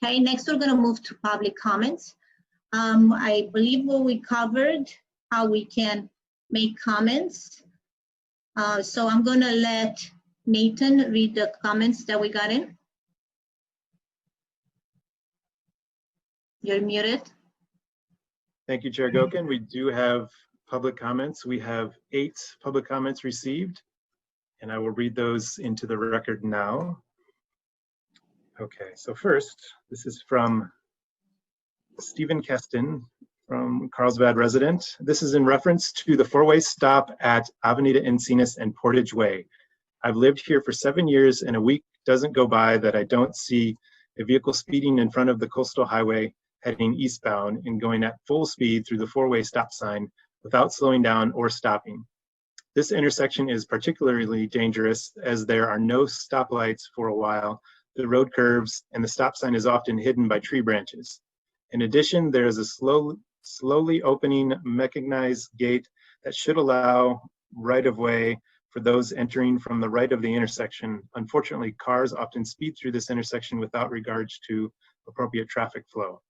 Okay, next we're going to move to public comments. I believe what we covered, how we can make comments. So I'm going to let Nathan read the comments that we got in. You're muted. Thank you, Chair Gokin. We do have public comments. We have 8 public comments received, and I will read those into the record now. Okay, so first, this is from Stephen Keston, from Carlsbad resident. This is in reference to the 4-way stop at Avenida Encinas and Portage Way. I've lived here for 7 years, and a week doesn't go by that I don't see a vehicle speeding in front of the coastal highway heading eastbound and going at full speed through the 4-way stop sign without slowing down or stopping. This intersection is particularly dangerous as there are no stoplights for a while, the road curves, and the stop sign is often hidden by tree branches. In addition, there is a slowly opening mechanized gate that should allow right-of-way for those entering from the right of the intersection. Unfortunately, cars often speed through this intersection without regards to appropriate traffic flow.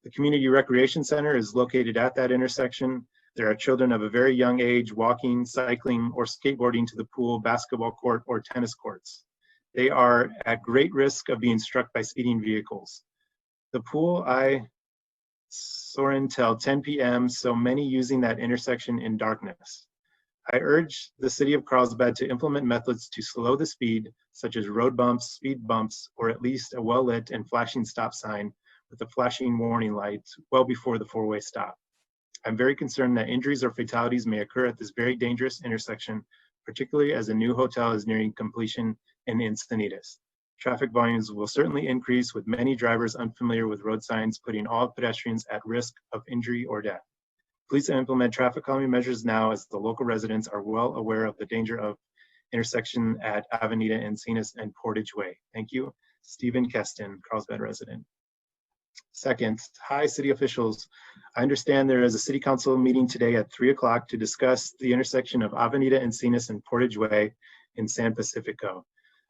The Community Recreation Center is located at that intersection. There are children of a very young age walking, cycling, or skateboarding to the pool, basketball court, or tennis courts. They are at great risk of being struck by speeding vehicles. The pool I saw until 10 p.m., so many using that intersection in darkness. I urge the City of Carlsbad to implement methods to slow the speed, such as road bumps, speed bumps, or at least a well-lit and flashing stop sign with a flashing warning light well before the 4-way stop. I'm very concerned that injuries or fatalities may occur at this very dangerous intersection, particularly as a new hotel is nearing completion in Encinitas. Traffic volumes will certainly increase with many drivers unfamiliar with road signs, putting all pedestrians at risk of injury or death. Please implement traffic calming measures now as the local residents are well aware of the danger of intersection at Avenida Encinas and Portage Way. Thank you. Stephen Keston, Carlsbad resident. Second, hi city officials. I understand there is a city council meeting today at 3 o'clock to discuss the intersection of Avenida Encinas and Portage Way in San Pacifico.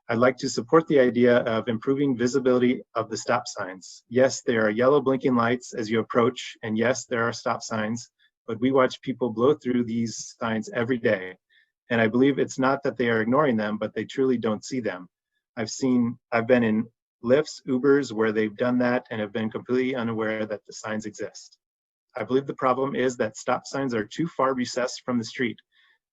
I'd like to support the idea of improving visibility of the stop signs. Yes, there are yellow blinking lights as you approach, and yes, there are stop signs, but we watch people blow through these signs every day. And I believe it's not that they are ignoring them, but they truly don't see them. I've been in Lyfts, Ubers, where they've done that and have been completely unaware that the signs exist. I believe the problem is that stop signs are too far recessed from the street.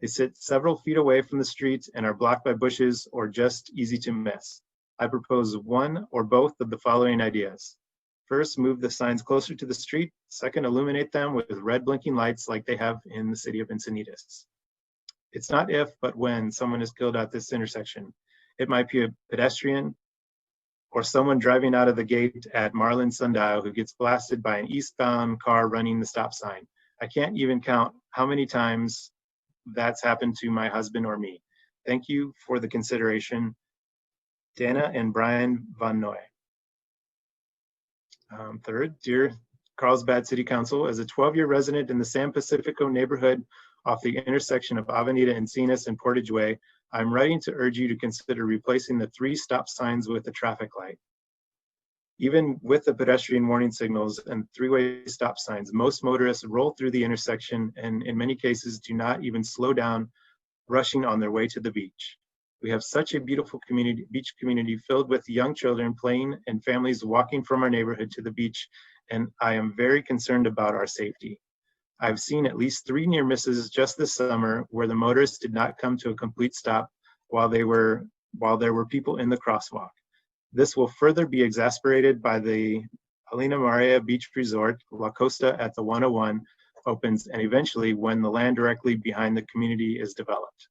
They sit several feet away from the street and are blocked by bushes or just easy to miss. I propose one or both of the following ideas. First, move the signs closer to the street. Second, illuminate them with red blinking lights like they have in the city of Encinitas. It's not if, but when someone is killed at this intersection. It might be a pedestrian or someone driving out of the gate at Marlin Sundial who gets blasted by an eastbound car running the stop sign. I can't even count how many times that's happened to my husband or me. Thank you for the consideration. Dana and Brian Van Noy. Third, dear Carlsbad City Council, as a 12-year resident in the San Pacifico neighborhood off the intersection of Avenida Encinas and Portage Way, I'm writing to urge you to consider replacing the 3 stop signs with a traffic light. Even with the pedestrian warning signals and 3-way stop signs, most motorists roll through the intersection and in many cases do not even slow down, rushing on their way to the beach. We have such a beautiful beach community filled with young children playing and families walking from our neighborhood to the beach, and I am very concerned about our safety. I've seen at least 3 near misses just this summer where the motorists did not come to a complete stop while there were people in the crosswalk. This will further be exacerbated by the Helena Maria Beach Resort, La Costa at the 101 opens, and eventually when the land directly behind the community is developed.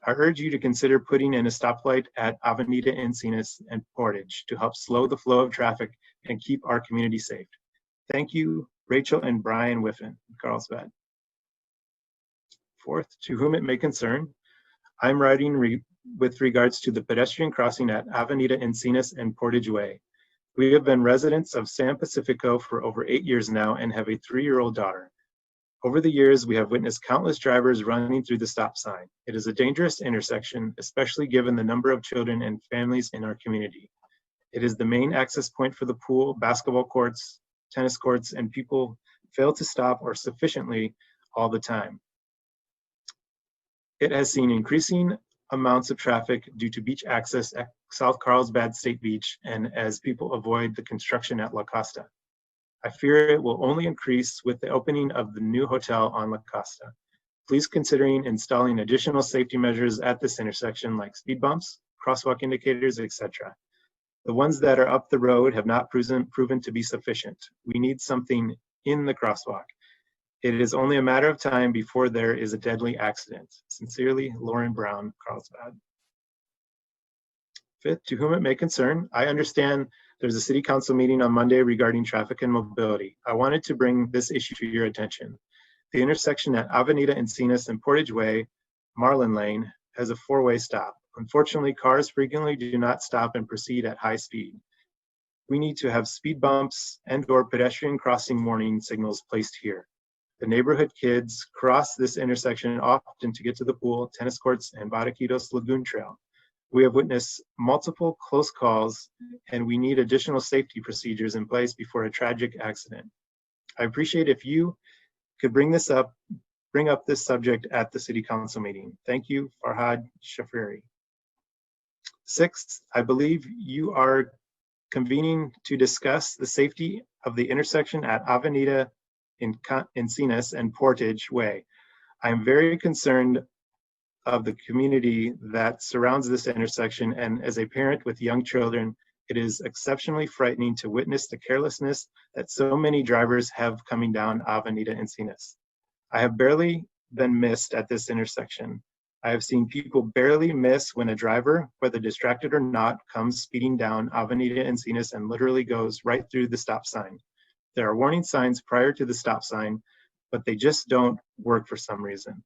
I urge you to consider putting in a stoplight at Avenida Encinas and Portage to help slow the flow of traffic and keep our community safe. Thank you, Rachel and Brian Whiffen, Carlsbad. Fourth, to whom it may concern, I'm writing with regards to the pedestrian crossing at Avenida Encinas and Portage Way. We have been residents of San Pacifico for over 8 years now and have a 3-year-old daughter. Over the years, we have witnessed countless drivers running through the stop sign. It is a dangerous intersection, especially given the number of children and families in our community. It is the main access point for the pool, basketball courts, tennis courts, and people fail to stop or sufficiently all the time. It has seen increasing amounts of traffic due to beach access at South Carlsbad State Beach and as people avoid the construction at La Costa. I fear it will only increase with the opening of the new hotel on La Costa. Please considering installing additional safety measures at this intersection like speed bumps, crosswalk indicators, etc. The ones that are up the road have not proven to be sufficient. We need something in the crosswalk. It is only a matter of time before there is a deadly accident. Sincerely, Lauren Brown, Carlsbad. Fifth, to whom it may concern, I understand there's a city council meeting on Monday regarding traffic and mobility. I wanted to bring this issue to your attention. The intersection at Avenida Encinas and Portage Way, Marlin Lane, has a four-way stop. Unfortunately, cars frequently do not stop and proceed at high speed. We need to have speed bumps and/or pedestrian crossing warning signals placed here. The neighborhood kids cross this intersection often to get to the pool, tennis courts, and Barraquitos Lagoon Trail. We have witnessed multiple close calls, and we need additional safety procedures in place before a tragic accident. I appreciate if you could bring up this subject at the city council meeting. Thank you, Farhad Shafiri. Sixth, I believe you are convening to discuss the safety of the intersection at Avenida Encinas and Portage Way. I am very concerned of the community that surrounds this intersection, and as a parent with young children, it is exceptionally frightening to witness the carelessness that so many drivers have coming down Avenida Encinas. I have barely been missed at this intersection. I have seen people barely miss when a driver, whether distracted or not, comes speeding down Avenida Encinas and literally goes right through the stop sign. There are warning signs prior to the stop sign, but they just don't work for some reason.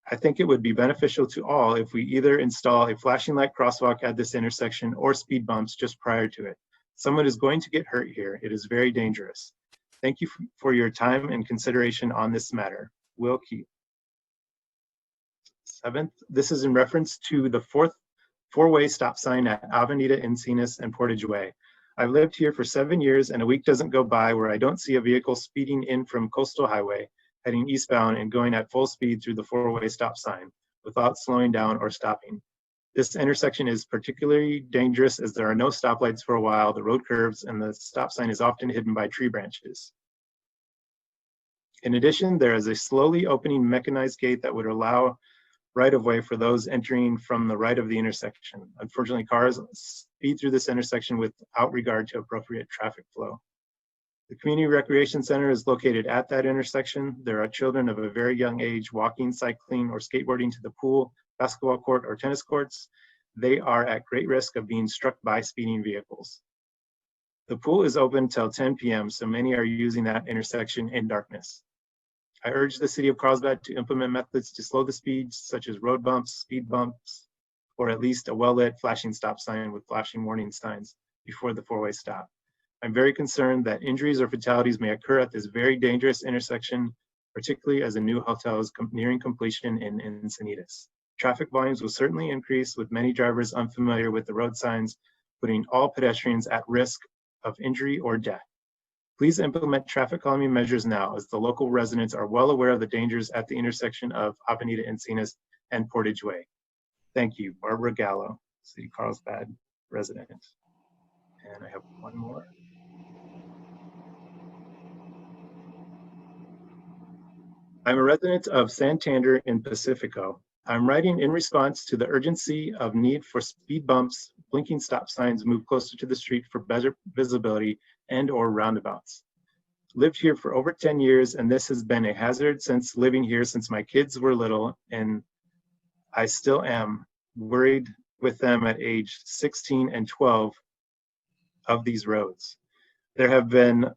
I think it would be beneficial to all if we either install a flashing light crosswalk at this intersection or speed bumps just prior to it. Someone is going to get hurt here. It is very dangerous. Thank you for your time and consideration on this matter. Will Keith. Seventh, this is in reference to the four-way stop sign at Avenida Encinas and Portage Way. I've lived here for 7 years and a week doesn't go by where I don't see a vehicle speeding in from Coastal Highway, heading eastbound and going at full speed through the four-way stop sign without slowing down or stopping. This intersection is particularly dangerous as there are no stoplights for a while, the road curves, and the stop sign is often hidden by tree branches. In addition, there is a slowly opening mechanized gate that would allow right-of-way for those entering from the right of the intersection. Unfortunately, cars speed through this intersection without regard to appropriate traffic flow. The Community Recreation Center is located at that intersection. There are children of a very young age walking, cycling, or skateboarding to the pool, basketball court, or tennis courts. They are at great risk of being struck by speeding vehicles. The pool is open till 10 p.m., so many are using that intersection in darkness. I urge the city of Carlsbad to implement methods to slow the speeds, such as road bumps, speed bumps, or at least a well-lit flashing stop sign with flashing warning signs before the four-way stop. I'm very concerned that injuries or fatalities may occur at this very dangerous intersection, particularly as a new hotel is nearing completion in Encinitas. Traffic volumes will certainly increase with many drivers unfamiliar with the road signs, putting all pedestrians at risk of injury or death. Please implement traffic calming measures now, as the local residents are well aware of the dangers at the intersection of Avenida Encinas and Portage Way. Thank you, Barbara Gallo, City Carlsbad resident. And I have one more. I'm a resident of Santander in Pacifico. I'm writing in response to the urgency of need for speed bumps, blinking stop signs move closer to the street for better visibility and/or roundabouts. Lived here for over 10 years, and this has been a hazard since living here since my kids were little, and I still am worried with them at age 16 and 12 of these roads. There have been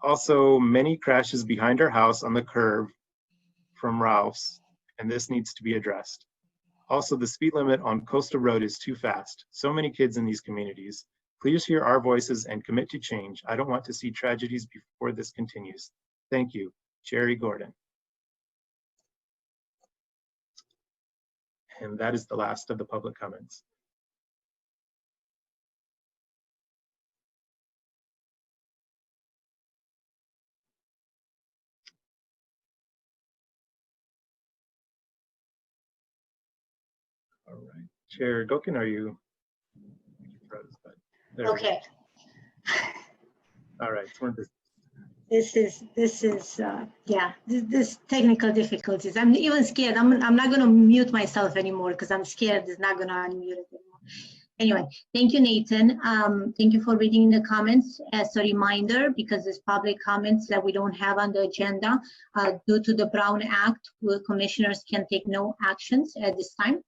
also many crashes behind our house on the curve from Ralph's, and this needs to be addressed. Also, the speed limit on Coastal Road is too fast. So many kids in these communities. Please hear our voices and commit to change. I don't want to see tragedies before this continues. Thank you, Jerry Gordon. And that is the last of the public comments. All right. Chair Gokin, are you? There we go. Okay. All right. So This technical difficulties. I'm even scared. I'm not going to mute myself anymore because I'm scared it's not going to unmute it anymore. Anyway, thank you, Nathan. Thank you for reading the comments. As a reminder, because there's public comments that we don't have on the agenda, due to the Brown Act, commissioners can take no actions at this time.